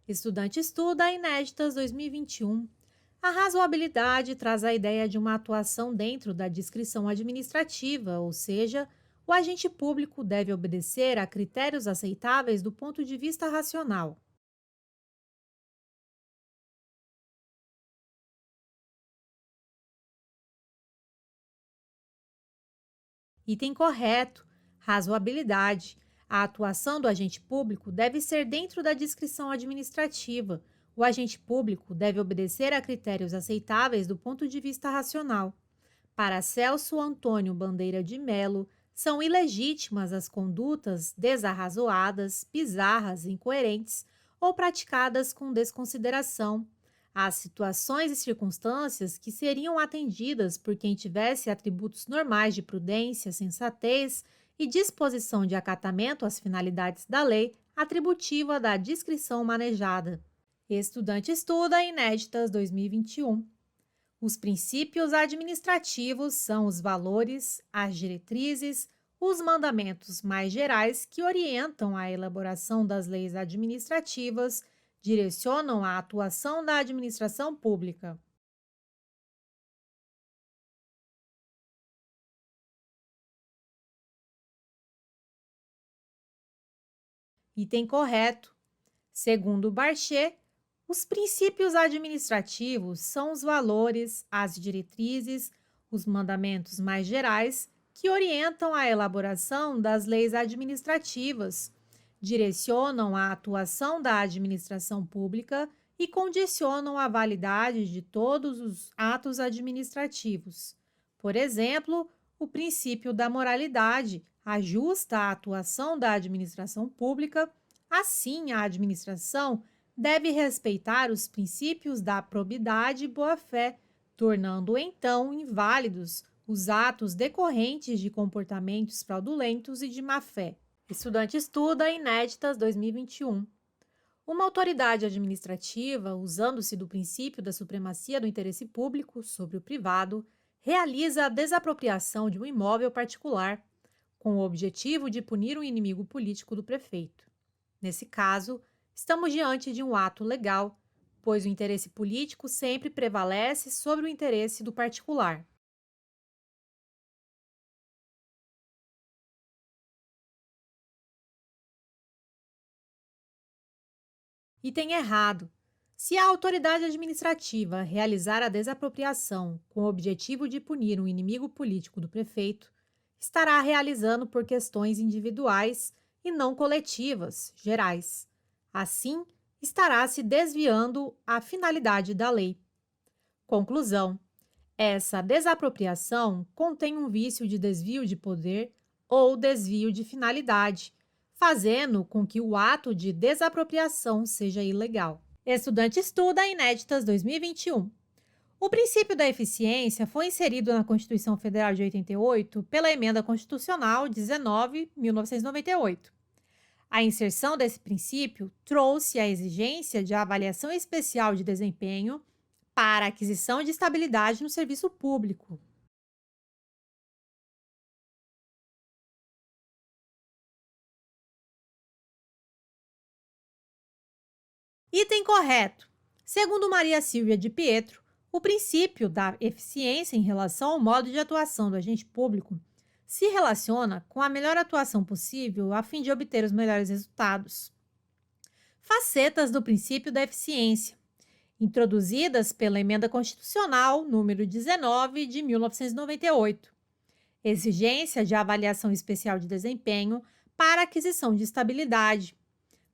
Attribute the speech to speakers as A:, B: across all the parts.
A: Estudante estuda Inéditas 2021. A razoabilidade traz a ideia de uma atuação dentro da descrição administrativa, ou seja, o agente público deve obedecer a critérios aceitáveis do ponto de vista racional. Item correto: razoabilidade. A atuação do agente público deve ser dentro da descrição administrativa. O agente público deve obedecer a critérios aceitáveis do ponto de vista racional. Para Celso Antônio Bandeira de Melo, são ilegítimas as condutas desarrazoadas, bizarras, incoerentes ou praticadas com desconsideração. Há situações e circunstâncias que seriam atendidas por quem tivesse atributos normais de prudência, sensatez e disposição de acatamento às finalidades da lei atributiva da discrição manejada. Estudante estuda Inéditas 2021. Os princípios administrativos são os valores, as diretrizes, os mandamentos mais gerais que orientam a elaboração das leis administrativas, direcionam a atuação da administração pública. Item correto. Segundo Barchet, os princípios administrativos são os valores, as diretrizes, os mandamentos mais gerais que orientam a elaboração das leis administrativas, direcionam a atuação da administração pública e condicionam a validade de todos os atos administrativos. Por exemplo, o princípio da moralidade ajusta a atuação da administração pública. Assim, a administração deve respeitar os princípios da probidade e boa-fé, tornando então inválidos os atos decorrentes de comportamentos fraudulentos e de má-fé. Estudante estuda Inéditas 2021. Uma autoridade administrativa, usando-se do princípio da supremacia do interesse público sobre o privado, realiza a desapropriação de um imóvel particular, com o objetivo de punir um inimigo político do prefeito. Nesse caso, estamos diante de um ato legal, pois o interesse político sempre prevalece sobre o interesse do particular. Item errado. Se a autoridade administrativa realizar a desapropriação com o objetivo de punir um inimigo político do prefeito, estará realizando por questões individuais e não coletivas, gerais. Assim, estará se desviando a finalidade da lei. Conclusão: essa desapropriação contém um vício de desvio de poder ou desvio de finalidade, fazendo com que o ato de desapropriação seja ilegal. Estudante estuda Inéditas 2021. O princípio da eficiência foi inserido na Constituição Federal de 88 pela Emenda Constitucional 19.1998. A inserção desse princípio trouxe a exigência de avaliação especial de desempenho para a aquisição de estabilidade no serviço público. Item correto. Segundo Maria Silvia de Pietro, o princípio da eficiência em relação ao modo de atuação do agente público se relaciona com a melhor atuação possível a fim de obter os melhores resultados. Facetas do princípio da eficiência, introduzidas pela Emenda Constitucional número 19 de 1998. Exigência de avaliação especial de desempenho para aquisição de estabilidade,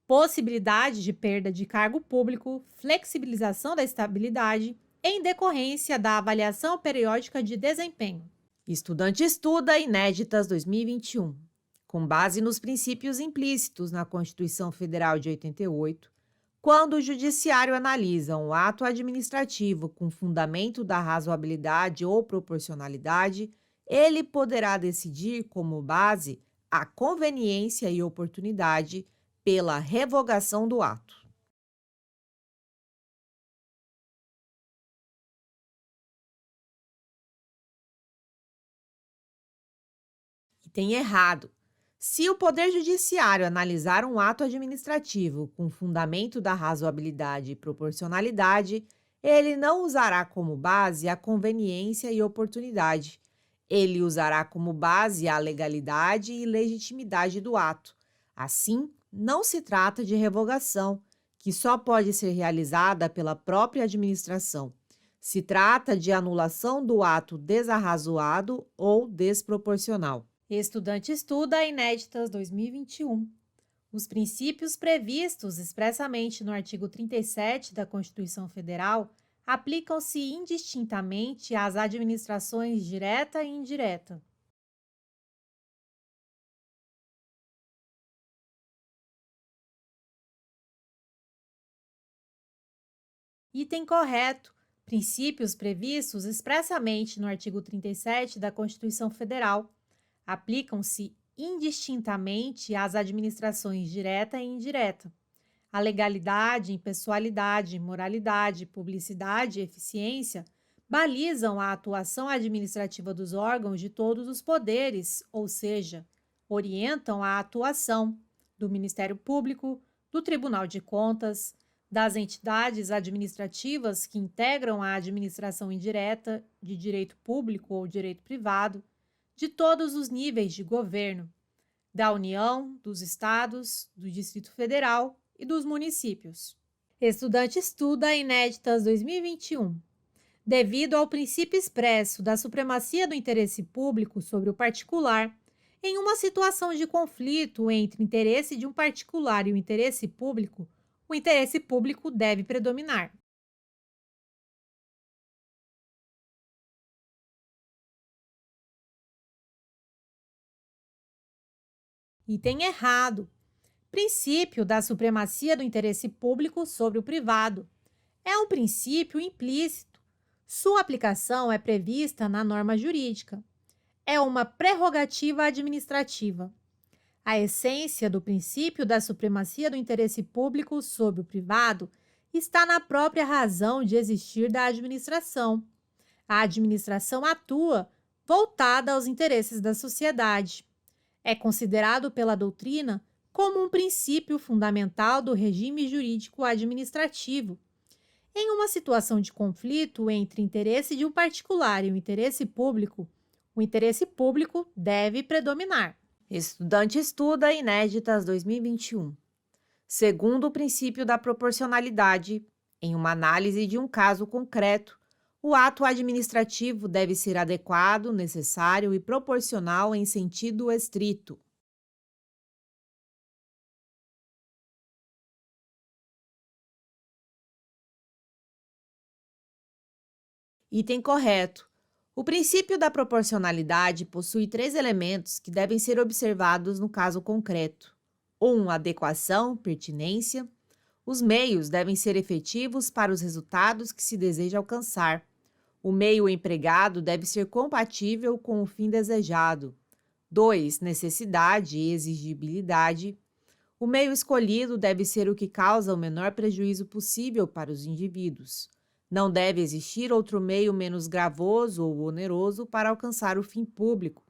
A: possibilidade de perda de cargo público, flexibilização da estabilidade em decorrência da avaliação periódica de desempenho. Estudante estuda Inéditas 2021. Com base nos princípios implícitos na Constituição Federal de 88, quando o Judiciário analisa um ato administrativo com fundamento da razoabilidade ou proporcionalidade, ele poderá decidir como base a conveniência e oportunidade pela revogação do ato. Item errado. Se o Poder Judiciário analisar um ato administrativo com fundamento da razoabilidade e proporcionalidade, ele não usará como base a conveniência e oportunidade. Ele usará como base a legalidade e legitimidade do ato. Assim, não se trata de revogação, que só pode ser realizada pela própria administração. Se trata de anulação do ato desarrazoado ou desproporcional. Estudante estuda Inéditas 2021. Os princípios previstos expressamente no artigo 37 da Constituição Federal aplicam-se indistintamente às administrações direta e indireta. Item correto. Princípios previstos expressamente no artigo 37 da Constituição Federal aplicam-se indistintamente às administrações direta e indireta. A legalidade, impessoalidade, moralidade, publicidade e eficiência balizam a atuação administrativa dos órgãos de todos os poderes, ou seja, orientam a atuação do Ministério Público, do Tribunal de Contas, das entidades administrativas que integram a administração indireta de direito público ou direito privado, de todos os níveis de governo, da União, dos estados, do Distrito Federal e dos municípios. Estudante estuda Inéditas 2021. Devido ao princípio expresso da supremacia do interesse público sobre o particular, em uma situação de conflito entre o interesse de um particular e o interesse público deve predominar. Item errado. Princípio da supremacia do interesse público sobre o privado. É um princípio implícito. Sua aplicação é prevista na norma jurídica. É uma prerrogativa administrativa. A essência do princípio da supremacia do interesse público sobre o privado está na própria razão de existir da administração. A administração atua voltada aos interesses da sociedade. É considerado pela doutrina como um princípio fundamental do regime jurídico administrativo. Em uma situação de conflito entre o interesse de um particular e o interesse público deve predominar. Estudante estuda Inéditas 2021. Segundo o princípio da proporcionalidade, em uma análise de um caso concreto, o ato administrativo deve ser adequado, necessário e proporcional em sentido estrito. Item correto. O princípio da proporcionalidade possui três elementos que devem ser observados no caso concreto. 1. Adequação, pertinência. Os meios devem ser efetivos para os resultados que se deseja alcançar. O meio empregado deve ser compatível com o fim desejado. 2. Necessidade e exigibilidade. O meio escolhido deve ser o que causa o menor prejuízo possível para os indivíduos. Não deve existir outro meio menos gravoso ou oneroso para alcançar o fim público.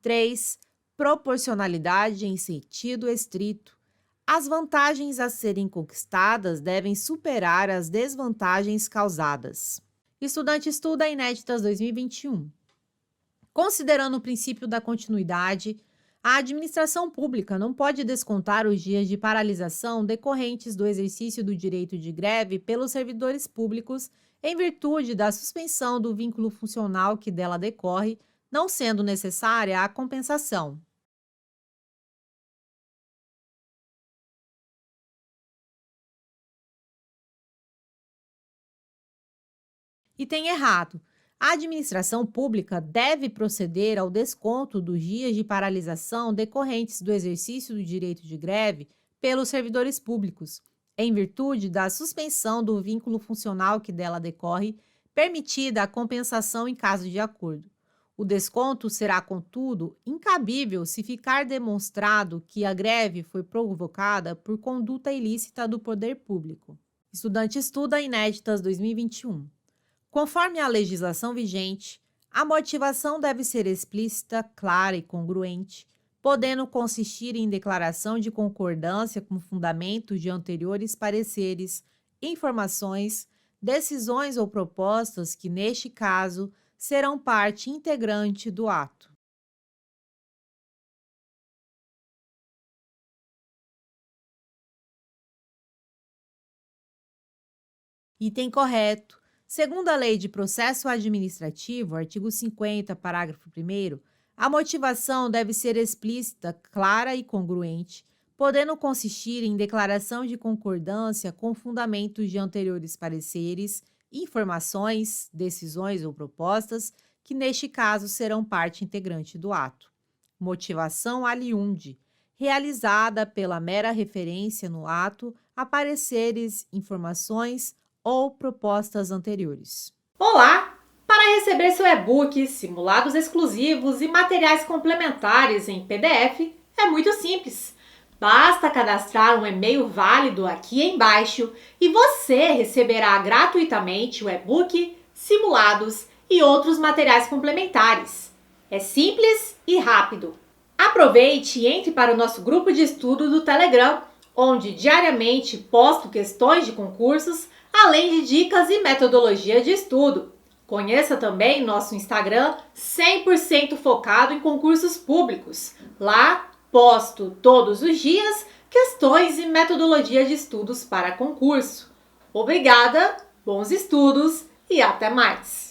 A: 3. Proporcionalidade em sentido estrito. As vantagens a serem conquistadas devem superar as desvantagens causadas. Estudante estuda Inéditas 2021. Considerando o princípio da continuidade, a administração pública não pode descontar os dias de paralisação decorrentes do exercício do direito de greve pelos servidores públicos em virtude da suspensão do vínculo funcional que dela decorre, não sendo necessária a compensação. Item errado. A administração pública deve proceder ao desconto dos dias de paralisação decorrentes do exercício do direito de greve pelos servidores públicos, em virtude da suspensão do vínculo funcional que dela decorre, permitida a compensação em caso de acordo. O desconto será, contudo, incabível se ficar demonstrado que a greve foi provocada por conduta ilícita do poder público. Estudante estuda Inéditas 2021. Conforme a legislação vigente, a motivação deve ser explícita, clara e congruente, podendo consistir em declaração de concordância com fundamento de anteriores pareceres, informações, decisões ou propostas que, neste caso, serão parte integrante do ato. Item correto. Segundo a Lei de Processo Administrativo, artigo 50, parágrafo 1º, a motivação deve ser explícita, clara e congruente, podendo consistir em declaração de concordância com fundamentos de anteriores pareceres, informações, decisões ou propostas, que neste caso serão parte integrante do ato. Motivação aliunde, realizada pela mera referência no ato a pareceres, informações ou propostas anteriores.
B: Olá! Para receber seu e-book, simulados exclusivos e materiais complementares em PDF, é muito simples. Basta cadastrar um e-mail válido aqui embaixo e você receberá gratuitamente o e-book, simulados e outros materiais complementares. É simples e rápido. Aproveite e entre para o nosso grupo de estudo do Telegram, onde diariamente posto questões de concursos, além de dicas e metodologia de estudo. Conheça também nosso Instagram 100% focado em concursos públicos. Lá posto todos os dias questões e metodologia de estudos para concurso. Obrigada, bons estudos e até mais!